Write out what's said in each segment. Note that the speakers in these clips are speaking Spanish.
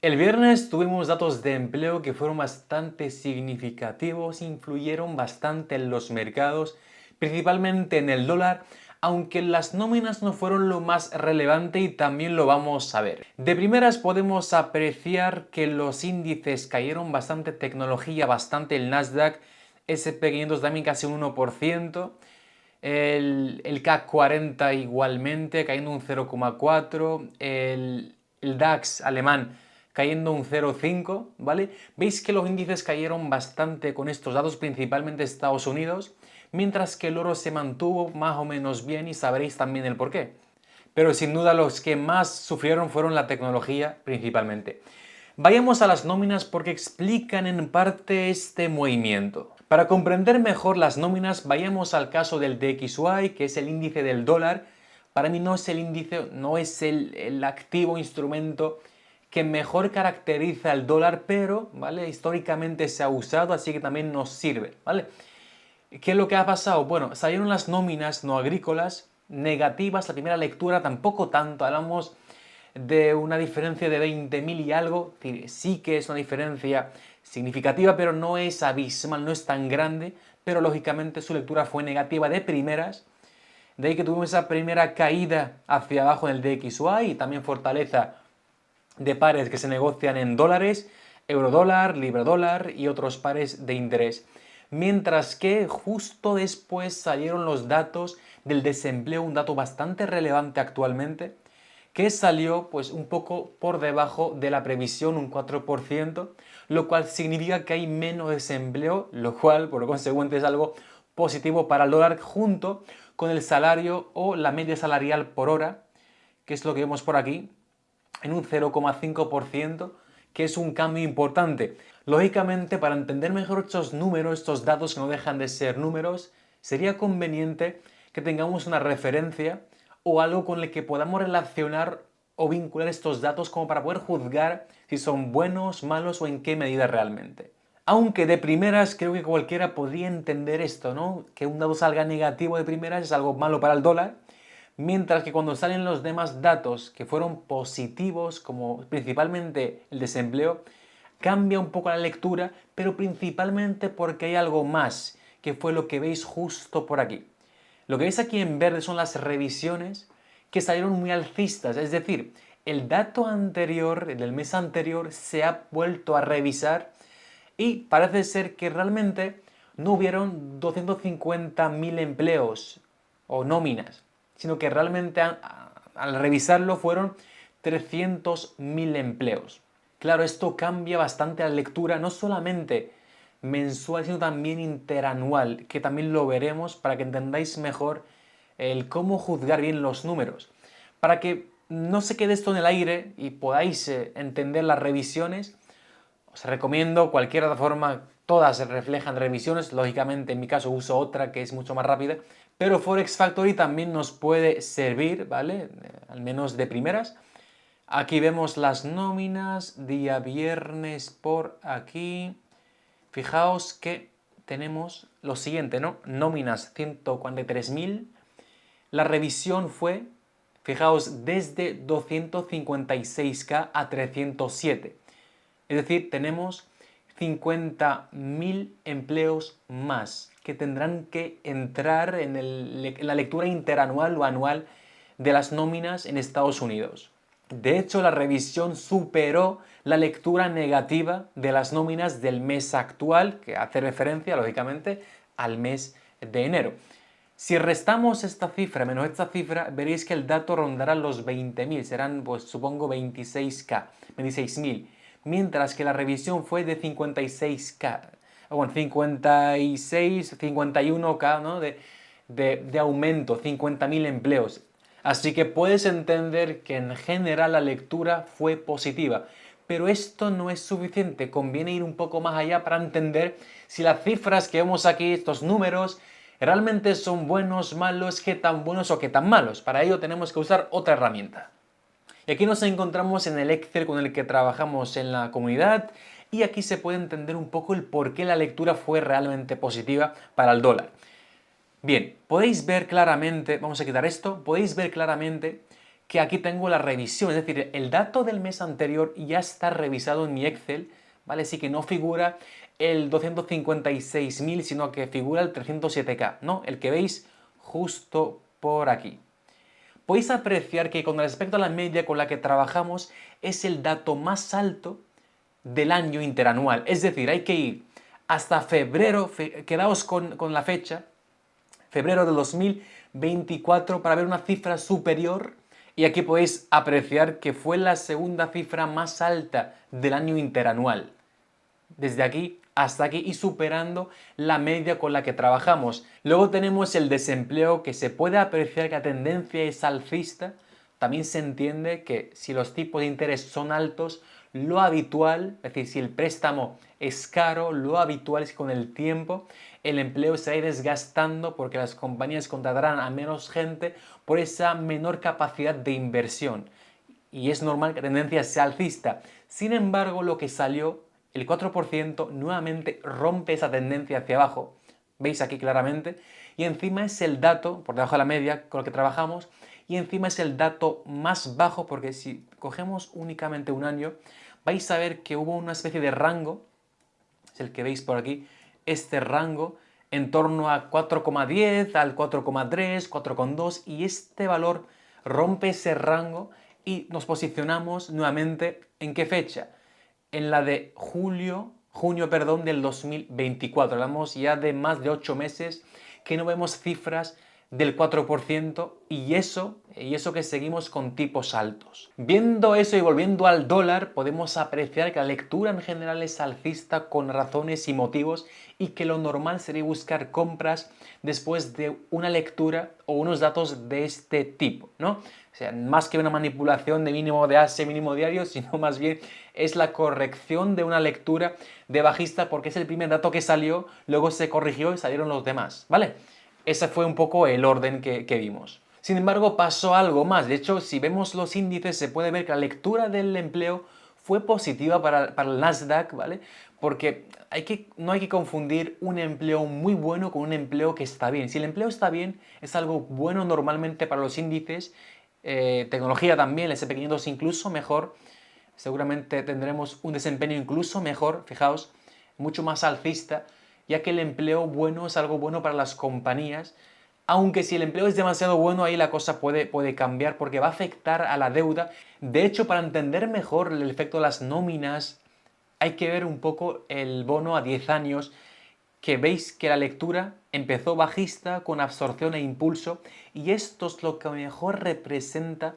El viernes tuvimos datos de empleo que fueron bastante significativos, influyeron bastante en los mercados, principalmente en el dólar, aunque las nóminas no fueron lo más relevante y también lo vamos a ver. De primeras podemos apreciar que los índices cayeron bastante, tecnología bastante, el Nasdaq, SP500 también casi un 1%. El CAC 40 igualmente cayendo un 0,4, el DAX alemán cayendo un 0,5, ¿vale? Veis que los índices cayeron bastante con estos datos, principalmente Estados Unidos, mientras que el oro se mantuvo más o menos bien y sabréis también el por qué. Pero sin duda los que más sufrieron fueron la tecnología principalmente. Vayamos a las nóminas porque explican en parte este movimiento. Para comprender mejor las nóminas, vayamos al caso del DXY, que es el índice del dólar. Para mí no es el índice, no es el activo instrumento que mejor caracteriza el dólar, pero ¿vale? Históricamente se ha usado, así que también nos sirve, ¿vale? ¿Qué es lo que ha pasado? Bueno, salieron las nóminas no agrícolas negativas, la primera lectura tampoco tanto, hablamos de una diferencia de 20.000 y algo, sí que es una diferencia significativa, pero no es abismal, no es tan grande, pero lógicamente su lectura fue negativa de primeras, de ahí que tuvimos esa primera caída hacia abajo en el DXY y también fortaleza de pares que se negocian en dólares, eurodólar, libra dólar y otros pares de interés. Mientras que justo después salieron los datos del desempleo, un dato bastante relevante actualmente, que salió pues un poco por debajo de la previsión, un 4%, lo cual significa que hay menos desempleo, lo cual por consecuente es algo positivo para el dólar junto con el salario o la media salarial por hora, que es lo que vemos por aquí, en un 0,5%, que es un cambio importante. Lógicamente, para entender mejor estos números, estos datos que no dejan de ser números, sería conveniente que tengamos una referencia o algo con el que podamos relacionar o vincular estos datos como para poder juzgar si son buenos, malos o en qué medida realmente. Aunque de primeras creo que cualquiera podría entender esto, ¿no? Que un dato salga negativo de primeras es algo malo para el dólar, mientras que cuando salen los demás datos que fueron positivos, como principalmente el desempleo, cambia un poco la lectura, pero principalmente porque hay algo más, que fue lo que veis justo por aquí. Lo que veis aquí en verde son las revisiones que salieron muy alcistas, es decir, el dato anterior, el del mes anterior, se ha vuelto a revisar y parece ser que realmente no hubieron 250.000 empleos o nóminas, sino que realmente al revisarlo fueron 300.000 empleos. Claro, esto cambia bastante la lectura, no solamente mensual, sino también interanual, que también lo veremos para que entendáis mejor el cómo juzgar bien los números. Para que no se quede esto en el aire y podáis entender las revisiones, os recomiendo cualquier plataforma, todas reflejan revisiones, lógicamente en mi caso uso otra que es mucho más rápida, pero Forex Factory también nos puede servir, ¿vale? Al menos de primeras. Aquí vemos las nóminas, día viernes por aquí. Fijaos que tenemos lo siguiente, ¿no? Nóminas 143.000. La revisión fue, fijaos, desde 256K a 307. Es decir, tenemos 50.000 empleos más que tendrán que entrar en la lectura interanual o anual de las nóminas en Estados Unidos. De hecho, la revisión superó la lectura negativa de las nóminas del mes actual, que hace referencia, lógicamente, al mes de enero. Si restamos esta cifra menos esta cifra, veréis que el dato rondará los 20.000, serán, pues supongo, 26K, 26.000, mientras que la revisión fue de 56K, bueno, 56, 51K, ¿no? de aumento, 50.000 empleos. Así que puedes entender que en general la lectura fue positiva. Pero esto no es suficiente, conviene ir un poco más allá para entender si las cifras que vemos aquí, estos números, realmente son buenos, malos, qué tan buenos o qué tan malos. Para ello tenemos que usar otra herramienta. Y aquí nos encontramos en el Excel con el que trabajamos en la comunidad y aquí se puede entender un poco el por qué la lectura fue realmente positiva para el dólar. Bien, podéis ver claramente, vamos a quitar esto, podéis ver claramente que aquí tengo la revisión, es decir, el dato del mes anterior ya está revisado en mi Excel, ¿vale? Así que no figura el 256.000, sino que figura el 307K, ¿no? El que veis justo por aquí. Podéis apreciar que con respecto a la media con la que trabajamos es el dato más alto del año interanual. Es decir, hay que ir hasta febrero, quedaos con la fecha, febrero de 2024 para ver una cifra superior y aquí podéis apreciar que fue la segunda cifra más alta del año interanual. Desde aquí hasta aquí y superando la media con la que trabajamos. Luego tenemos el desempleo, que se puede apreciar que la tendencia es alcista. También se entiende que si los tipos de interés son altos, lo habitual, es decir, si el préstamo es caro, lo habitual es que con el tiempo el empleo se va a ir desgastando porque las compañías contratarán a menos gente por esa menor capacidad de inversión. Y es normal que la tendencia sea alcista. Sin embargo, lo que salió, el 4%, nuevamente rompe esa tendencia hacia abajo. Veis aquí claramente. Y encima es el dato, por debajo de la media con el que trabajamos, y encima es el dato más bajo porque si cogemos únicamente un año, vais a ver que hubo una especie de rango, es el que veis por aquí, este rango en torno a 4,10 al 4,3, 4,2 y este valor rompe ese rango y nos posicionamos nuevamente ¿en qué fecha? En la de junio, perdón, del 2024. Hablamos ya de más de 8 meses que no vemos cifras del 4% y eso que seguimos con tipos altos. Viendo eso y volviendo al dólar, podemos apreciar que la lectura en general es alcista con razones y motivos y que lo normal sería buscar compras después de una lectura o unos datos de este tipo, ¿no? O sea, más que una manipulación de mínimo de ASE, mínimo diario, sino más bien es la corrección de una lectura de bajista porque es el primer dato que salió, luego se corrigió y salieron los demás, ¿vale? Ese fue un poco el orden que vimos. Sin embargo, pasó algo más. De hecho, si vemos los índices, se puede ver que la lectura del empleo fue positiva para el Nasdaq, ¿vale? Porque no hay que confundir un empleo muy bueno con un empleo que está bien. Si el empleo está bien, es algo bueno normalmente para los índices. Tecnología también, el SP500 incluso mejor. Seguramente tendremos un desempeño incluso mejor, fijaos, mucho más alcista, ya que el empleo bueno es algo bueno para las compañías, aunque si el empleo es demasiado bueno, ahí la cosa puede cambiar porque va a afectar a la deuda. De hecho, para entender mejor el efecto de las nóminas, hay que ver un poco el bono a 10 años, que veis que la lectura empezó bajista con absorción e impulso, y esto es lo que mejor representa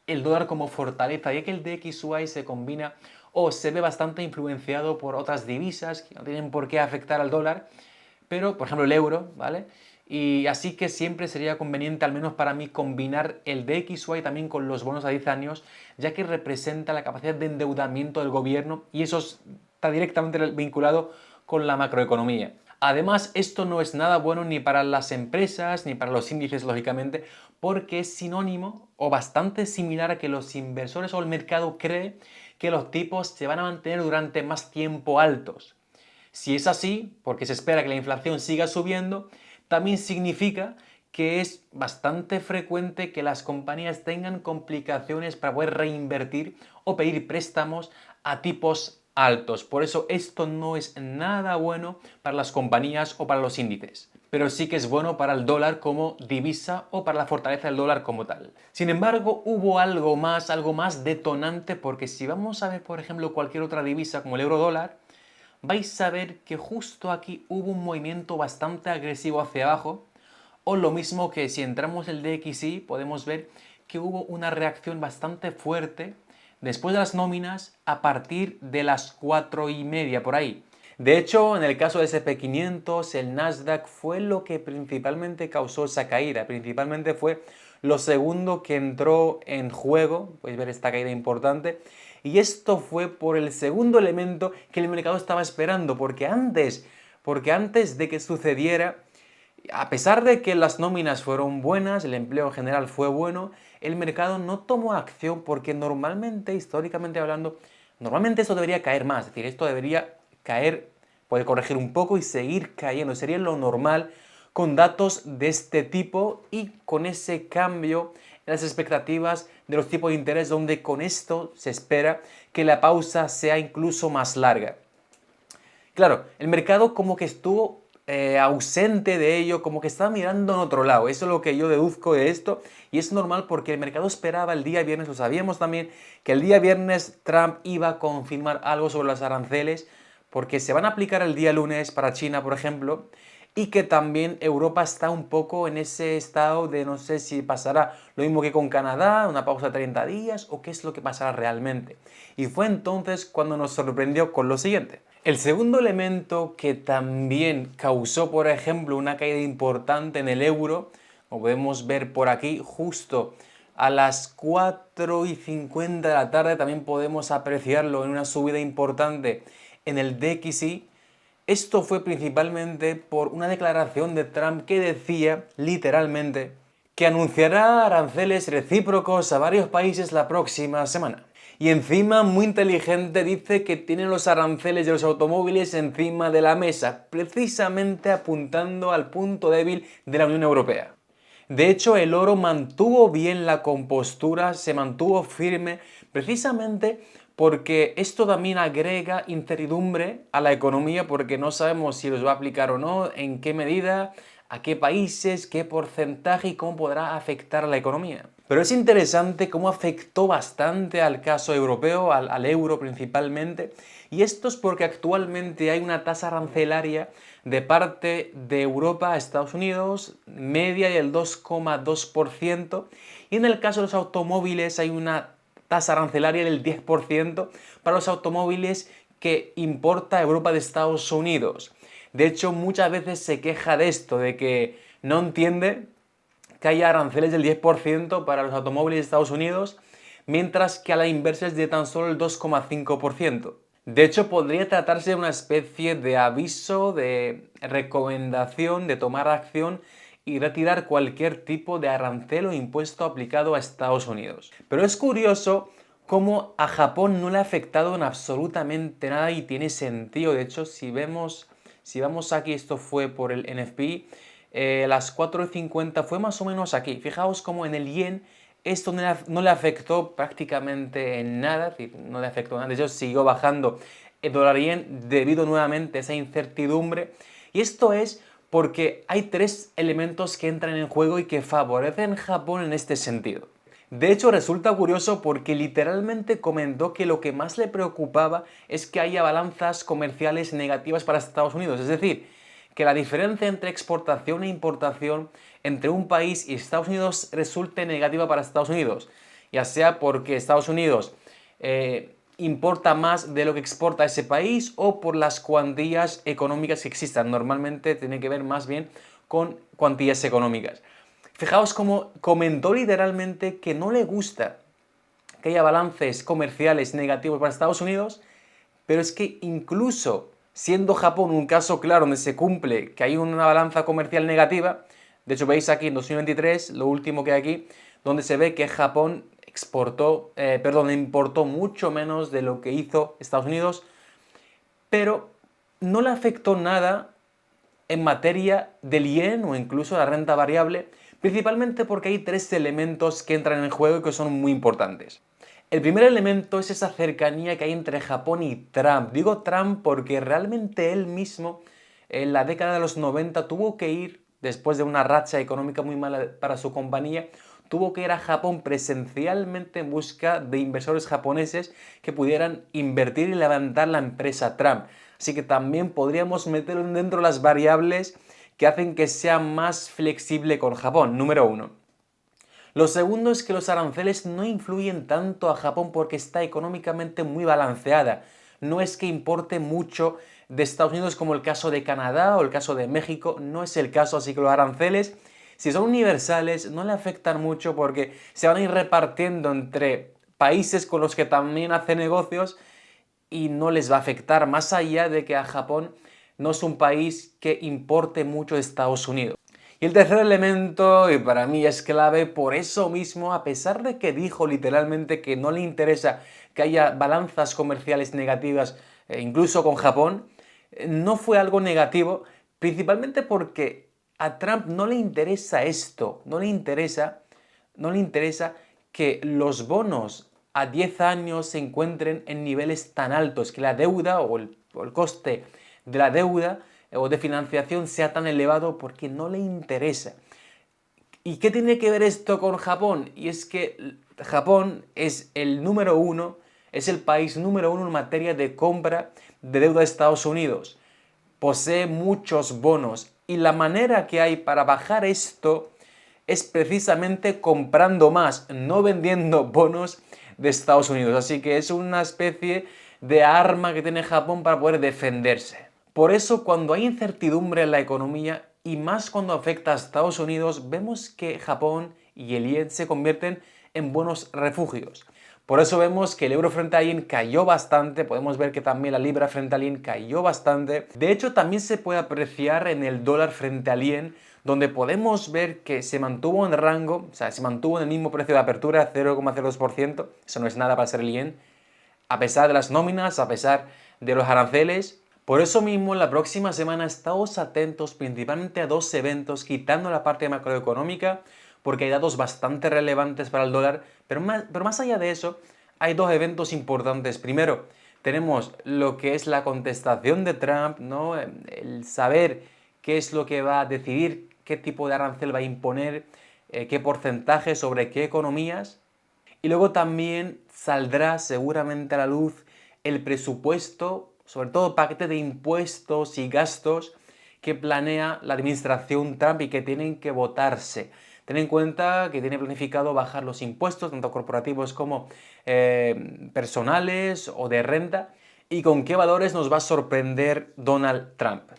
el dólar como fortaleza, ya que el DXY se combina o se ve bastante influenciado por otras divisas que no tienen por qué afectar al dólar, pero por ejemplo el euro, ¿vale? Y así que siempre sería conveniente, al menos para mí, combinar el DXY también con los bonos a 10 años, ya que representa la capacidad de endeudamiento del gobierno y eso está directamente vinculado con la macroeconomía. Además, esto no es nada bueno ni para las empresas ni para los índices, lógicamente, porque es sinónimo o bastante similar a que los inversores o el mercado cree que los tipos se van a mantener durante más tiempo altos. Si es así, porque se espera que la inflación siga subiendo, también significa que es bastante frecuente que las compañías tengan complicaciones para poder reinvertir o pedir préstamos a tipos altos. Por eso esto no es nada bueno para las compañías o para los índices, pero sí que es bueno para el dólar como divisa o para la fortaleza del dólar como tal. Sin embargo, hubo algo más detonante, porque si vamos a ver, por ejemplo, cualquier otra divisa como el euro dólar, vais a ver que justo aquí hubo un movimiento bastante agresivo hacia abajo, o lo mismo que si entramos el DXY podemos ver que hubo una reacción bastante fuerte después de las nóminas a partir de las 4:30 por ahí. De hecho, en el caso de SP500, el Nasdaq fue lo que principalmente causó esa caída, principalmente fue lo segundo que entró en juego, podéis ver esta caída importante, y esto fue por el segundo elemento que el mercado estaba esperando, porque antes de que sucediera, a pesar de que las nóminas fueron buenas, el empleo en general fue bueno, el mercado no tomó acción porque normalmente, históricamente hablando, normalmente eso debería caer más, es decir, esto debería caer, puede corregir un poco y seguir cayendo, sería lo normal con datos de este tipo y con ese cambio en las expectativas de los tipos de interés, donde con esto se espera que la pausa sea incluso más larga. Claro, el mercado como que estuvo ausente de ello, como que estaba mirando en otro lado. Eso es lo que yo deduzco de esto y es normal porque el mercado esperaba el día viernes, lo sabíamos también, que el día viernes Trump iba a confirmar algo sobre los aranceles porque se van a aplicar el día lunes para China, por ejemplo, y que también Europa está un poco en ese estado de no sé si pasará lo mismo que con Canadá, una pausa de 30 días o qué es lo que pasará realmente. Y fue entonces cuando nos sorprendió con lo siguiente. El segundo elemento que también causó, por ejemplo, una caída importante en el euro, como podemos ver por aquí, justo a las 4:50 de la tarde, también podemos apreciarlo en una subida importante en el DXY. Esto fue principalmente por una declaración de Trump que decía, literalmente, que anunciará aranceles recíprocos a varios países la próxima semana. Y encima, muy inteligente, dice que tiene los aranceles de los automóviles encima de la mesa, precisamente apuntando al punto débil de la Unión Europea. De hecho, el oro mantuvo bien la compostura, se mantuvo firme, precisamente porque esto también agrega incertidumbre a la economía, porque no sabemos si los va a aplicar o no, en qué medida, a qué países, qué porcentaje y cómo podrá afectar a la economía. Pero es interesante cómo afectó bastante al caso europeo, al euro principalmente, y esto es porque actualmente hay una tasa arancelaria de parte de Europa a Estados Unidos, media del 2,2%, y en el caso de los automóviles hay una tasa arancelaria del 10% para los automóviles que importa Europa de Estados Unidos. De hecho, muchas veces se queja de esto, de que no entiende que haya aranceles del 10% para los automóviles de Estados Unidos, mientras que a la inversa es de tan solo el 2,5%. De hecho, podría tratarse de una especie de aviso, de recomendación, de tomar acción y retirar cualquier tipo de arancel o impuesto aplicado a Estados Unidos. Pero es curioso cómo a Japón no le ha afectado en absolutamente nada y tiene sentido. De hecho, si vamos aquí, esto fue por el NFP, las 4:50 fue más o menos aquí. Fijaos cómo en el yen esto no le afectó prácticamente en nada, es decir, no le afectó nada. De hecho, siguió bajando el dólar yen debido nuevamente a esa incertidumbre. Y esto es porque hay tres elementos que entran en juego y que favorecen a Japón en este sentido. De hecho, resulta curioso porque literalmente comentó que lo que más le preocupaba es que haya balanzas comerciales negativas para Estados Unidos. Es decir, que la diferencia entre exportación e importación entre un país y Estados Unidos resulte negativa para Estados Unidos. Ya sea porque Estados Unidos importa más de lo que exporta ese país o por las cuantías económicas que existan. Normalmente tiene que ver más bien con cuantías económicas. Fijaos cómo comentó literalmente que no le gusta que haya balances comerciales negativos para Estados Unidos, pero es que incluso siendo Japón un caso claro donde se cumple que hay una balanza comercial negativa, de hecho veis aquí en 2023, lo último que hay aquí, donde se ve que Japón importó mucho menos de lo que hizo Estados Unidos, pero no le afectó nada en materia del yen o incluso la renta variable, principalmente porque hay tres elementos que entran en juego y que son muy importantes. El primer elemento es esa cercanía que hay entre Japón y Trump. Digo Trump porque realmente él mismo en la década de los 90 tuvo que ir, después de una racha económica muy mala para su compañía, tuvo que ir a Japón presencialmente en busca de inversores japoneses que pudieran invertir y levantar la empresa Trump. Así que también podríamos meter dentro las variables que hacen que sea más flexible con Japón. Número uno. Lo segundo es que los aranceles no influyen tanto a Japón porque está económicamente muy balanceada. No es que importe mucho de Estados Unidos como el caso de Canadá o el caso de México, no es el caso, así que los aranceles, si son universales, no le afectan mucho porque se van a ir repartiendo entre países con los que también hace negocios y no les va a afectar más allá de que a Japón no es un país que importe mucho de Estados Unidos. Y el tercer elemento, y para mí es clave, por eso mismo, a pesar de que dijo literalmente que no le interesa que haya balanzas comerciales negativas, incluso con Japón, no fue algo negativo, principalmente porque a Trump no le interesa esto, no le interesa no le interesa que los bonos a 10 años se encuentren en niveles tan altos, que la deuda o el coste de la deuda o de financiación sea tan elevado, porque no le interesa. ¿Y qué tiene que ver esto con Japón? Y es que Japón es el número uno, es el país número uno en materia de compra de deuda de Estados Unidos. Posee muchos bonos y la manera que hay para bajar esto es precisamente comprando más, no vendiendo bonos de Estados Unidos. Así que es una especie de arma que tiene Japón para poder defenderse. Por eso, cuando hay incertidumbre en la economía y más cuando afecta a Estados Unidos, vemos que Japón y el yen se convierten en buenos refugios. Por eso vemos que el euro frente al yen cayó bastante, podemos ver que también la libra frente al yen cayó bastante. De hecho, también se puede apreciar en el dólar frente al yen, donde podemos ver que se mantuvo en rango, o sea, se mantuvo en el mismo precio de apertura, 0,02%, eso no es nada para ser el yen, a pesar de las nóminas, a pesar de los aranceles. Por eso mismo, la próxima semana estamos atentos principalmente a dos eventos, quitando la parte macroeconómica, porque hay datos bastante relevantes para el dólar, pero más allá de eso, hay dos eventos importantes. Primero, tenemos lo que es la contestación de Trump, ¿no? El saber qué es lo que va a decidir, qué tipo de arancel va a imponer, qué porcentaje sobre qué economías. Y luego también saldrá seguramente a la luz el presupuesto, sobre todo paquete de impuestos y gastos que planea la administración Trump y que tienen que votarse. Ten en cuenta que tiene planificado bajar los impuestos, tanto corporativos como personales o de renta, y con qué valores nos va a sorprender Donald Trump.